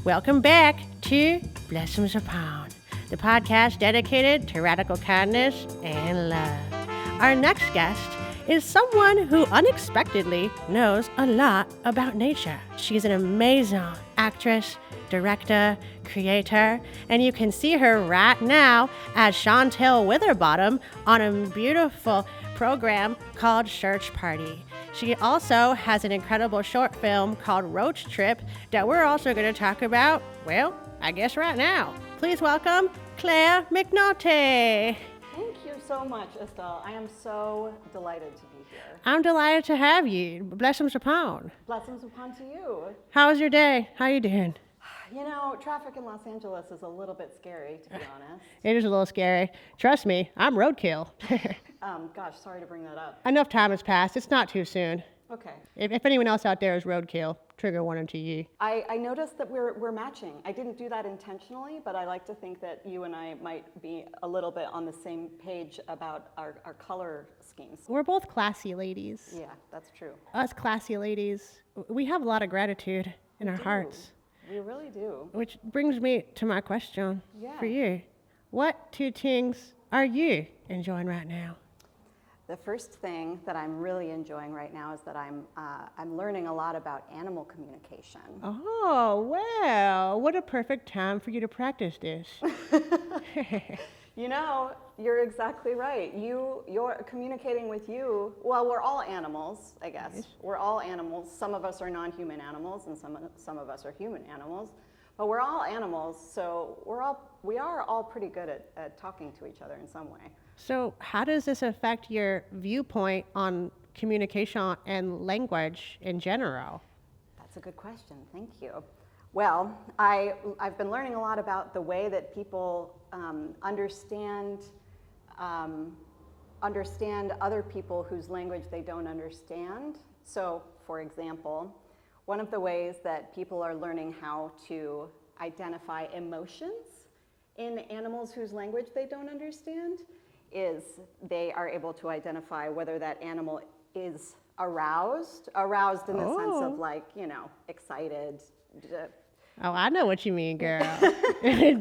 Welcome back to BLESSUMS, the podcast dedicated to radical kindness and love. Our next guest is someone who unexpectedly knows a lot about nature. She's an amazing actress, director, creator, and you can see her right now as Chantel Witherbottom on a beautiful program called Church Party. She also has an incredible short film called Roach Trip that we're also going to talk about, well, I guess right now. Please welcome Clare McNulty. Thank you so much, Estelle. I am so delighted to be here. I'm delighted to have you. Blessings upon. Blessings upon to you. How was your day? How you doing? You know, traffic in Los Angeles is a little bit scary, to be honest. It is a little scary. Trust me, I'm roadkill. Gosh, sorry to bring that up. Enough time has passed. It's not too soon. Okay. If anyone else out there is roadkill, trigger one to you. I noticed that we're matching. I didn't do that intentionally, but I like to think that you and I might be a little bit on the same page about our color schemes. We're both classy ladies. Yeah, that's true. Us classy ladies, we have a lot of gratitude in our hearts. We really do. Which brings me to my question for you. What two things are you enjoying right now? The first thing that I'm really enjoying right now is that I'm learning a lot about animal communication. Oh, well, what a perfect time for you to practice this. You know, you're exactly right. You're communicating with you. Well, we're all animals, I guess. Yes. We're all animals. Some of us are non-human animals, and some of us are human animals. But we're all animals, so we are all pretty good at talking to each other in some way. So how does this affect your viewpoint on communication and language in general? That's a good question. Thank you. Well, I've been learning a lot about the way that people understand other people whose language they don't understand. So, for example, one of the ways that people are learning how to identify emotions in animals whose language they don't understand is they are able to identify whether that animal is aroused in the sense of, like, you know, excited. Oh, I know what you mean, girl.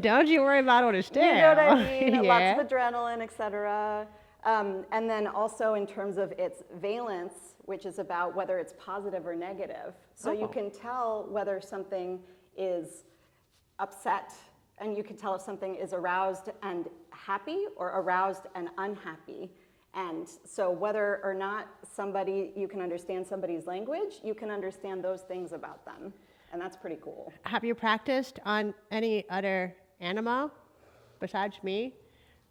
Don't you worry about understanding. You know what I mean? Yeah. Lots of adrenaline, etc. And then also in terms of its valence, which is about whether it's positive or negative. So you can tell whether something is upset, and you can tell if something is aroused and happy or aroused and unhappy. And so whether or not you can understand somebody's language, you can understand those things about them. And that's pretty cool. Have you practiced on any other animal besides me?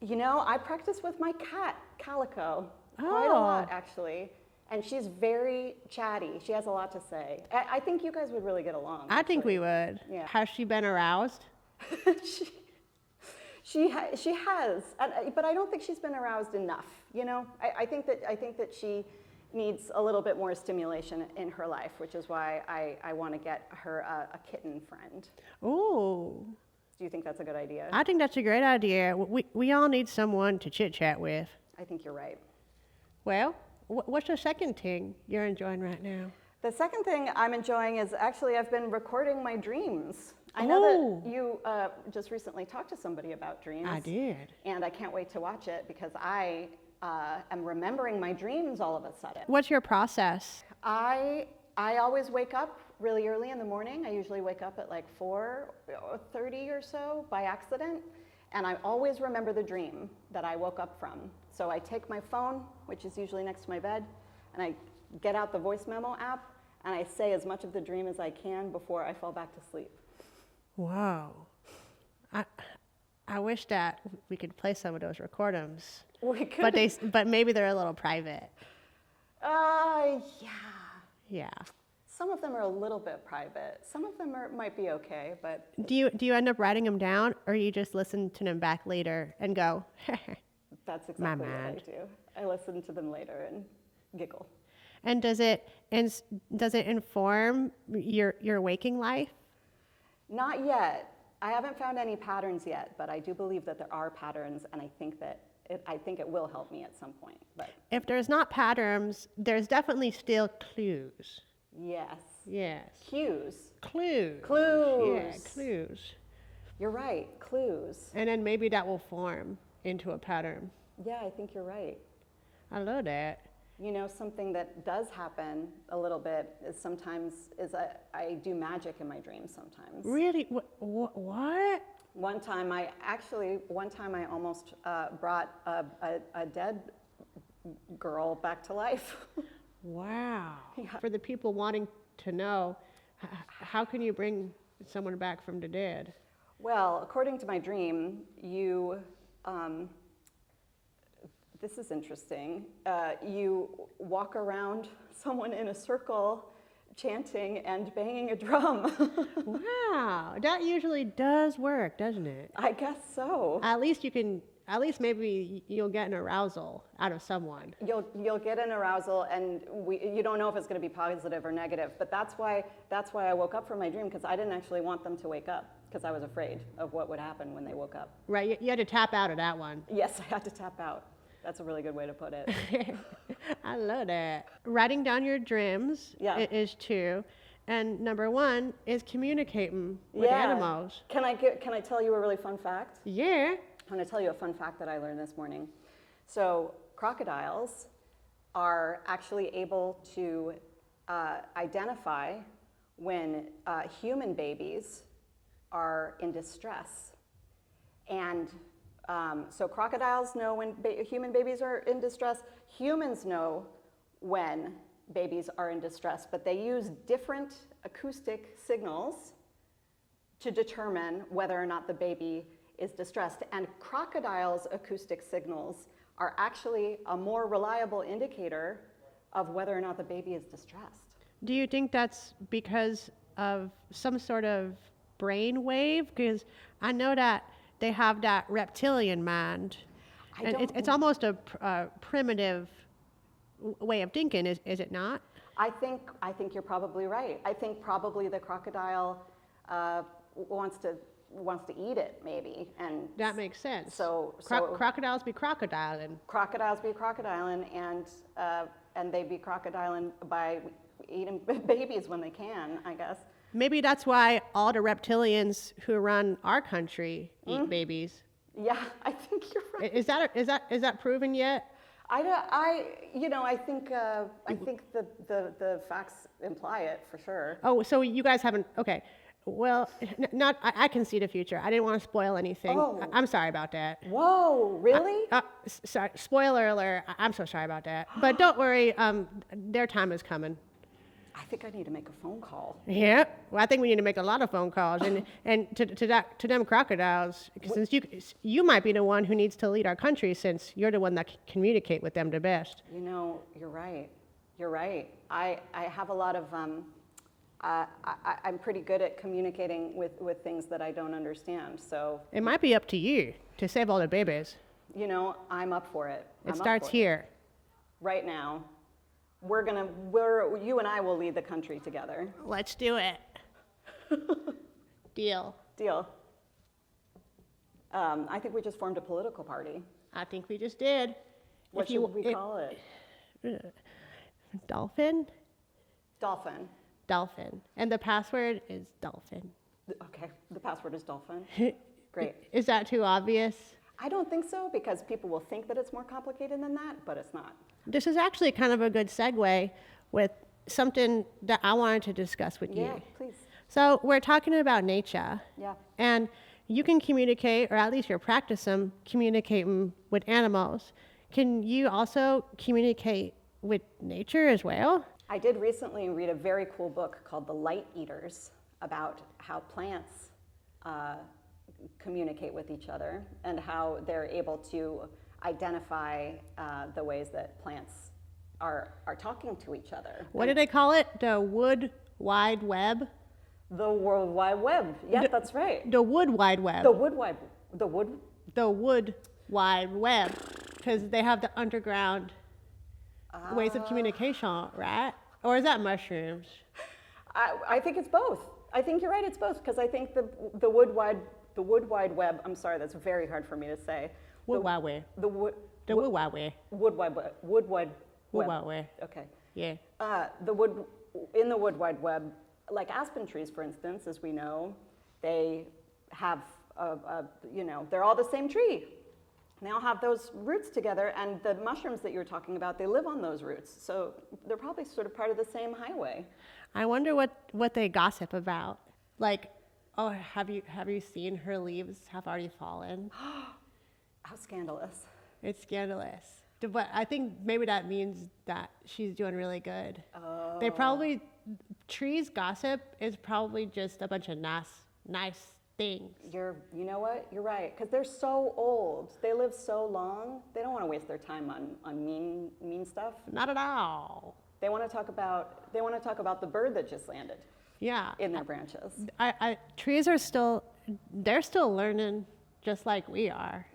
You know, I practice with my cat, Calico, quite a lot, actually. And she's very chatty. She has a lot to say. I think you guys would really get along. I think we would. Yeah. Has she been aroused? She has, but I don't think she's been aroused enough. You know, I think that she needs a little bit more stimulation in her life, which is why I want to get her a kitten friend. Ooh. Do you think that's a good idea? I think that's a great idea. We all need someone to chit-chat with. I think you're right. Well, what's the second thing you're enjoying right now? The second thing I'm enjoying is actually I've been recording my dreams. I know that you just recently talked to somebody about dreams. I did. And I can't wait to watch it because I am remembering my dreams all of a sudden. What's your process? I always wake up really early in the morning. I usually wake up at like 4:30 or so by accident. And I always remember the dream that I woke up from. So I take my phone, which is usually next to my bed, and I get out the voice memo app, and I say as much of the dream as I can before I fall back to sleep. Wow. I wish that we could play some of those recordings. We could. But maybe they're a little private. Yeah. Yeah. Some of them are a little bit private. Some of them might be okay, but... Do you end up writing them down, or you just listen to them back later and go, That's exactly what I do. I listen to them later and giggle. And does it inform your waking life? Not yet. I haven't found any patterns yet, but I do believe that there are patterns, and I think it will help me at some point. But if there's not patterns, there's definitely still clues. Yes. Yes. Cues. Clues. Clues. Yeah, clues. You're right, clues. And then maybe that will form into a pattern. Yeah, I think you're right. I love that. You know, something that does happen a little bit is sometimes I do magic in my dreams sometimes. Really? What? One time I almost brought a dead girl back to life. Wow. Yeah. For the people wanting to know, how can you bring someone back from the dead? Well, according to my dream, you, this is interesting, you walk around someone in a circle chanting and banging a drum. Wow, that usually does work, doesn't it? I guess so. At least maybe you'll get an arousal out of someone. You'll get an arousal, and you don't know if it's going to be positive or negative. But that's why I woke up from my dream, because I didn't actually want them to wake up, because I was afraid of what would happen when they woke up. Right, you had to tap out of that one. Yes, I had to tap out. That's a really good way to put it. I love that. Writing down your dreams is 2, and number 1 is communicating with animals. Can I tell you a really fun fact? Yeah. I'm going to tell you a fun fact that I learned this morning. So crocodiles are actually able to identify when human babies are in distress. And so crocodiles know when human babies are in distress. Humans know when babies are in distress, but they use different acoustic signals to determine whether or not the baby is distressed. And crocodiles' acoustic signals are actually a more reliable indicator of whether or not the baby is distressed. Do you think that's because of some sort of brain wave? Because I know that they have that reptilian mind. It's almost a primitive way of thinking, is it not? I think you're probably right. I think probably the crocodile wants to eat it, maybe, and that makes sense. So crocodiles be crocodiling. Crocodiles be crocodiling, and they be crocodiling by eating babies when they can, I guess. Maybe that's why all the reptilians who run our country eat babies. Yeah, I think you're right. Is that proven yet? I think the facts imply it for sure. Oh, so you guys haven't? Okay. Well, I can see the future. I didn't want to spoil anything. Oh. I'm sorry about that. Whoa, really? Sorry, spoiler alert. I'm so sorry about that. But don't worry, their time is coming. I think I need to make a phone call. Yeah, well, I think we need to make a lot of phone calls, and to them crocodiles, since you might be the one who needs to lead our country, since you're the one that can communicate with them the best. You know, you're right. You're right. I have a lot of I'm pretty good at communicating with things that I don't understand. So it might be up to you to save all the babies. You know, I'm up for it. It starts here. Right now. You and I will lead the country together. Let's do it. Deal. I think we just formed a political party. I think we just did. What should we call it? Dolphin? Dolphin. And the password is dolphin. Okay, the password is dolphin. Great. Is that too obvious? I don't think so, because people will think that it's more complicated than that, but it's not. This is actually kind of a good segue with something that I wanted to discuss with you. Yeah, please. So we're talking about nature. Yeah. And you can communicate, or at least you're practicing communicating with animals. Can you also communicate with nature as well? I did recently read a very cool book called The Light Eaters about how plants communicate with each other and how they're able to identify the ways that plants are talking to each other. What do they call it? The Wood Wide Web? The World Wide Web. Yeah, that's right. The Wood Wide Web. The Wood Wide Web, because they have the underground ways of communication, right? Or is that mushrooms? I think it's both. I think you're right. It's both, because I think the Wood Wide Web. I'm sorry, that's very hard for me to say. Wood Wide Web. The Wood Wide Web. Wood Wide Web. Wood Wide Web. Okay. Yeah. The Wood in the Wood Wide Web, like aspen trees, for instance, as we know, they have, they're all the same tree. They all have those roots together, and the mushrooms that you were talking about, they live on those roots. So they're probably sort of part of the same highway. I wonder what they gossip about. Like, oh, have you seen her leaves have already fallen? How scandalous. It's scandalous. But I think maybe that means that she's doing really good. Oh. Trees gossip is probably just a bunch of nice things. You know what? You're right, because they're so old. They live so long. They don't want to waste their time on mean stuff. Not at all. They want to talk about the bird that just landed. Yeah. In their branches. Trees are still learning, just like we are.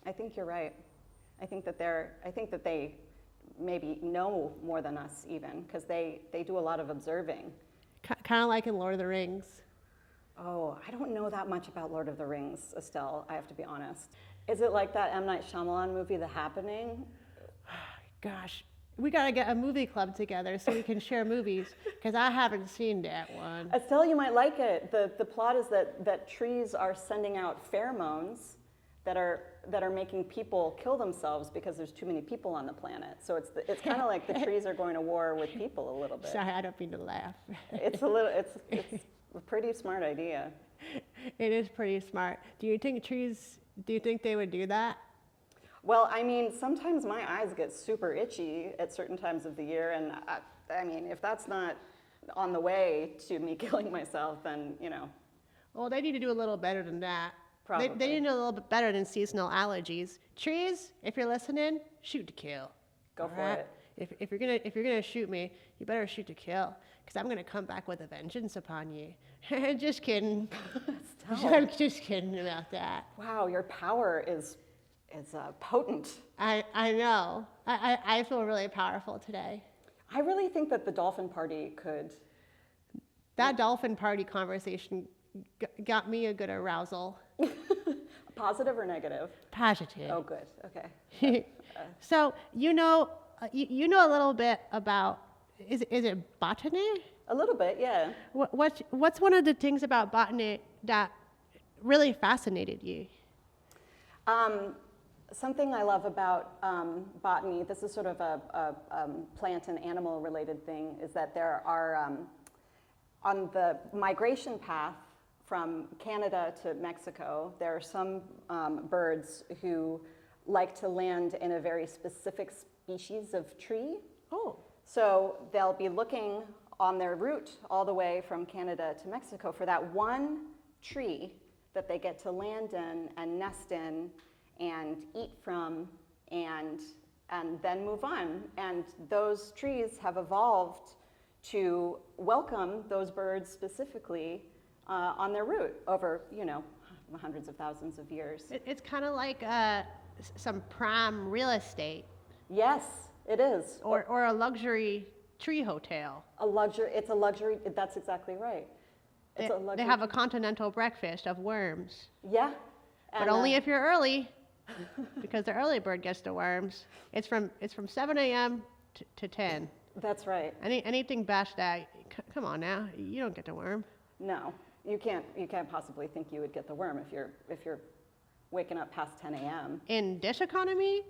I think you're right. I think that they maybe know more than us even, because they do a lot of observing. Kind of like in Lord of the Rings. Oh, I don't know that much about Lord of the Rings, Estelle, I have to be honest. Is it like that M. Night Shyamalan movie, The Happening? Gosh, we gotta get a movie club together so we can share movies, because I haven't seen that one. Estelle, you might like it. The plot is that trees are sending out pheromones that are making people kill themselves because there's too many people on the planet. So it's kind of like the trees are going to war with people a little bit. Sorry, I don't mean to laugh. It's a pretty smart idea. It is pretty smart. Do you think they would do that? Well, I mean, sometimes my eyes get super itchy at certain times of the year, and I mean, if that's not on the way to me killing myself, then, Well, they need to do a little better than that. Probably. They need to do a little bit better than seasonal allergies. Trees, if you're listening, shoot to kill. Go for it. If you're gonna shoot me, you better shoot to kill, because I'm gonna come back with a vengeance upon you. Just kidding. I'm just kidding about that. Wow, your power is potent. I know. I feel really powerful today. I really think that the dolphin party could. That dolphin party conversation got me a good arousal. Positive or negative? Positive. Oh, good. Okay. So you know a little bit about is it botany? A little bit, yeah. What's one of the things about botany that really fascinated you? Something I love about botany, this is sort of a plant and animal related thing, is that there are, on the migration path from Canada to Mexico, there are some birds who like to land in a very specific species of tree. Oh. So they'll be looking on their route all the way from Canada to Mexico for that one tree that they get to land in and nest in and eat from and then move on. And those trees have evolved to welcome those birds specifically on their route over, hundreds of thousands of years. It's kind of like some prime real estate. Yes, it is. Or a luxury tree hotel. It's a luxury, that's exactly right. They have a continental breakfast of worms. Yeah. But only if you're early, because the early bird gets the worms. It's from 7 a.m. to 10. That's right. Anything past that, come on now, you don't get the worm. No, you can't possibly think you would get the worm if you're waking up past 10 a.m. In this economy,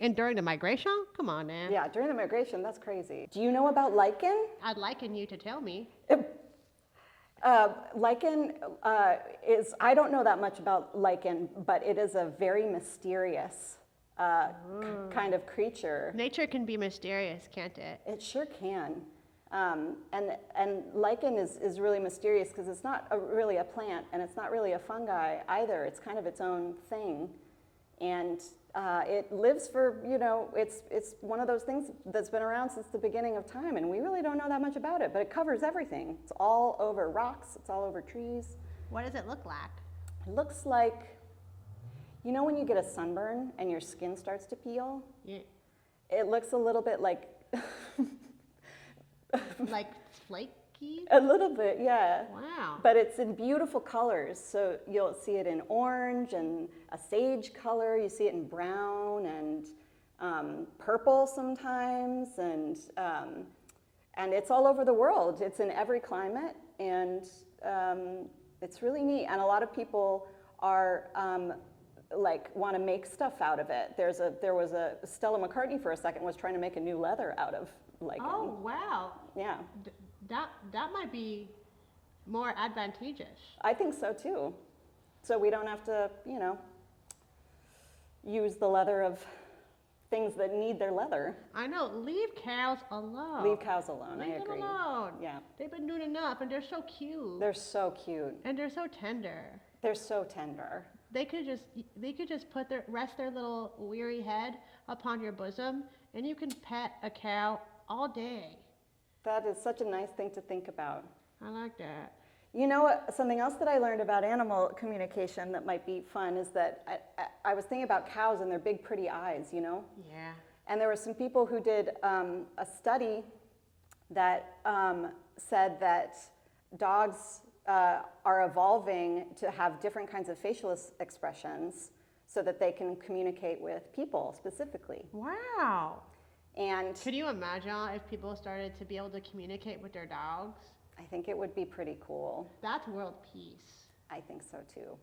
and during the migration, come on now. Yeah, during the migration, that's crazy. Do you know about lichen? I'd liken you to tell me. Lichen I don't know that much about lichen, but it is a very mysterious kind of creature. Nature can be mysterious, can't it? It sure can. And lichen is really mysterious because it's not really a plant and it's not really a fungi either. It's kind of its own thing. And it lives for, it's one of those things that's been around since the beginning of time, and we really don't know that much about it, but it covers everything. It's all over rocks, it's all over trees. What does it look like? It looks like, when you get a sunburn and your skin starts to peel? Yeah. It looks a little bit like... Like flaky? A little bit, yeah. Wow. But it's in beautiful colors. So you'll see it in orange and a sage color. You see it in brown and purple sometimes. And And it's all over the world. It's in every climate, and it's really neat. And a lot of people are want to make stuff out of it. There was a Stella McCartney for a second was trying to make a new leather out of lichen. Oh, wow. Yeah. That might be more advantageous. I think so too. So we don't have to, use the leather of things that need their leather. I know. Leave cows alone. Leave cows alone. Leave I agree. them alone. Yeah. They've been doing enough, and they're so cute. They're so cute. And they're so tender. They're so tender. They could just rest their little weary head upon your bosom, and you can pet a cow all day. That is such a nice thing to think about. I like that. You know what, something else that I learned about animal communication that might be fun is that I was thinking about cows and their big pretty eyes, Yeah. And there were some people who did a study that said that dogs are evolving to have different kinds of facial expressions so that they can communicate with people specifically. Wow. And could you imagine if people started to be able to communicate with their dogs? I think it would be pretty cool. That's world peace. I think so too.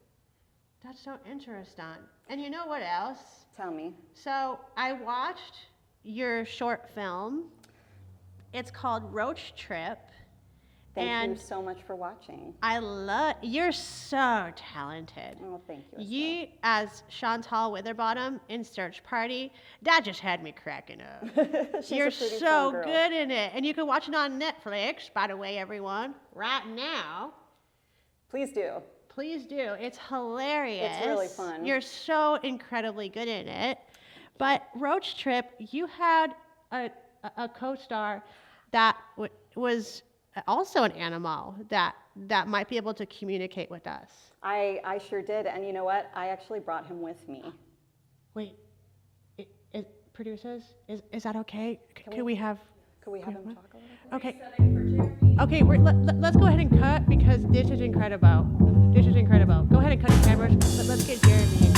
That's so interesting. And you know what else? Tell me. So I watched your short film. It's called Roach Trip. Thank you so much for watching. You're so talented. Oh, thank you. You, as Chantal Witherbottom in Search Party, that just had me cracking up. You're so good in it. And you can watch it on Netflix, by the way, everyone, right now. Please do. Please do. It's hilarious. It's really fun. You're so incredibly good in it. But Roach Trip, you had a co-star that was also an animal that might be able to communicate with us. I sure did, and you know what? I actually brought him with me. Wait, producers, is that okay? Could we have him talk a little bit? Okay, let's go ahead and cut because this is incredible. This is incredible. Go ahead and cut the cameras. Let's get Jeremy.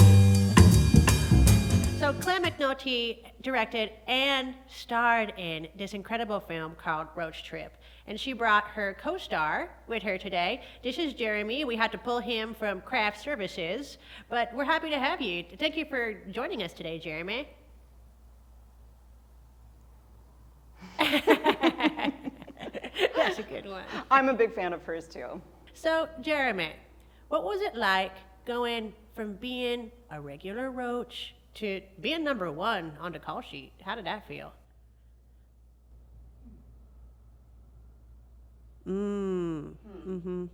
So Clare McNulty directed and starred in this incredible film called Roach Trip. And she brought her co-star with her today. This is Jeremy. We had to pull him from craft services, but we're happy to have you. Thank you for joining us today, Jeremy. That's a good one. I'm a big fan of hers too. So, Jeremy, what was it like going from being a regular roach to being number one on the call sheet? How did that feel? Mm-hmm.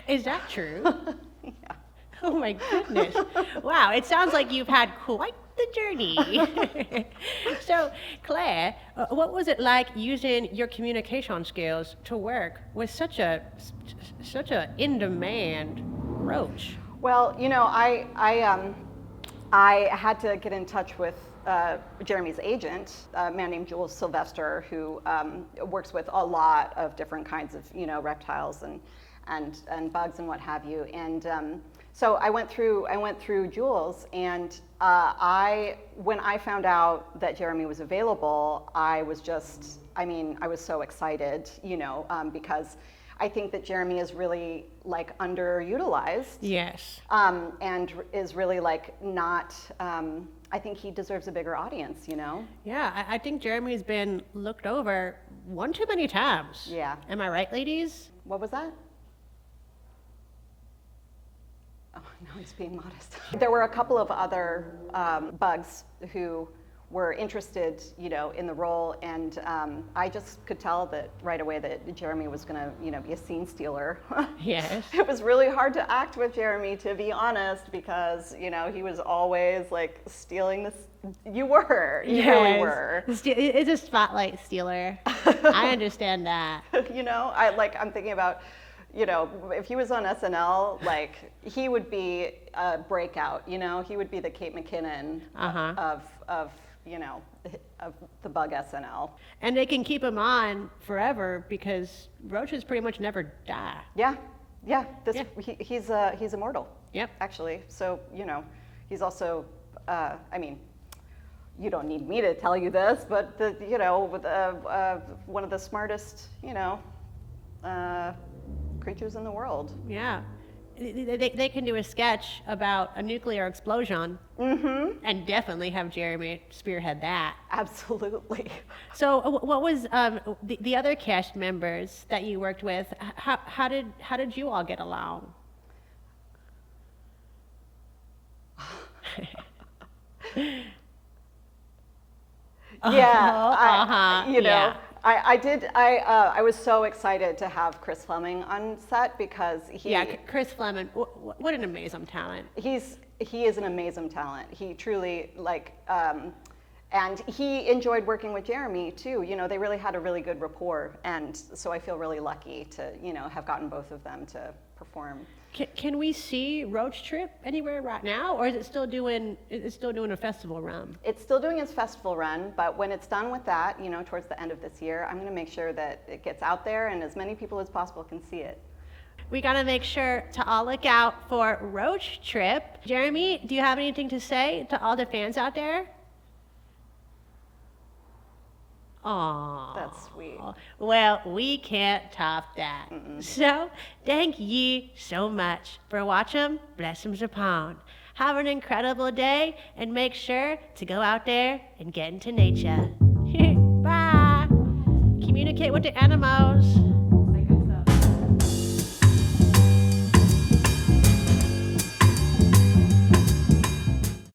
Is that true? Yeah. Oh my goodness. Wow, it sounds like you've had quite the journey. So, Clare, what was it like using your communication skills to work with such a in-demand roach? Well, I had to get in touch with Jeremy's agent, a man named Jules Sylvester, who works with a lot of different kinds of reptiles and bugs and what have you. And so I went through Jules, and when I found out that Jeremy was available, I was so excited, because I think that Jeremy is really underutilized. Yes. And is really not. I think he deserves a bigger audience. Yeah, I think Jeremy's been looked over one too many times. Yeah. Am I right, ladies? What was that? Oh, no, he's being modest. There were a couple of other bugs who were interested, in the role, and I just could tell that right away that Jeremy was going to, be a scene stealer. Yes. It was really hard to act with Jeremy, to be honest, because he was always stealing this. You really were. It's a spotlight stealer. I understand that. I'm thinking about. If he was on SNL, he would be a breakout. He would be the Kate McKinnon of the bug SNL. And they can keep him on forever because roaches pretty much never die. Yeah. He's immortal. Yep. Actually, so he's also. you don't need me to tell you this, but one of the smartest, creatures in the world. Yeah. They can do a sketch about a nuclear explosion and definitely have Jeremy spearhead that. Absolutely. So what was the other cast members that you worked with? How did you all get along? I was so excited to have Chris Fleming on set because Chris Fleming, what an amazing talent. He is an amazing talent. He truly and he enjoyed working with Jeremy too. They really had a really good rapport, and so I feel really lucky to have gotten both of them to perform. Can we see Roach Trip anywhere right now, or is it still doing a festival run? It's still doing its festival run, but when it's done with that, towards the end of this year, I'm going to make sure that it gets out there and as many people as possible can see it. We got to make sure to all look out for Roach Trip. Jeremy, do you have anything to say to all the fans out there? Aww. That's sweet. Well, we can't top that. So, thank you so much for watching BLESSUMS Upon. Have an incredible day and make sure to go out there and get into nature. Bye. Communicate with the animals.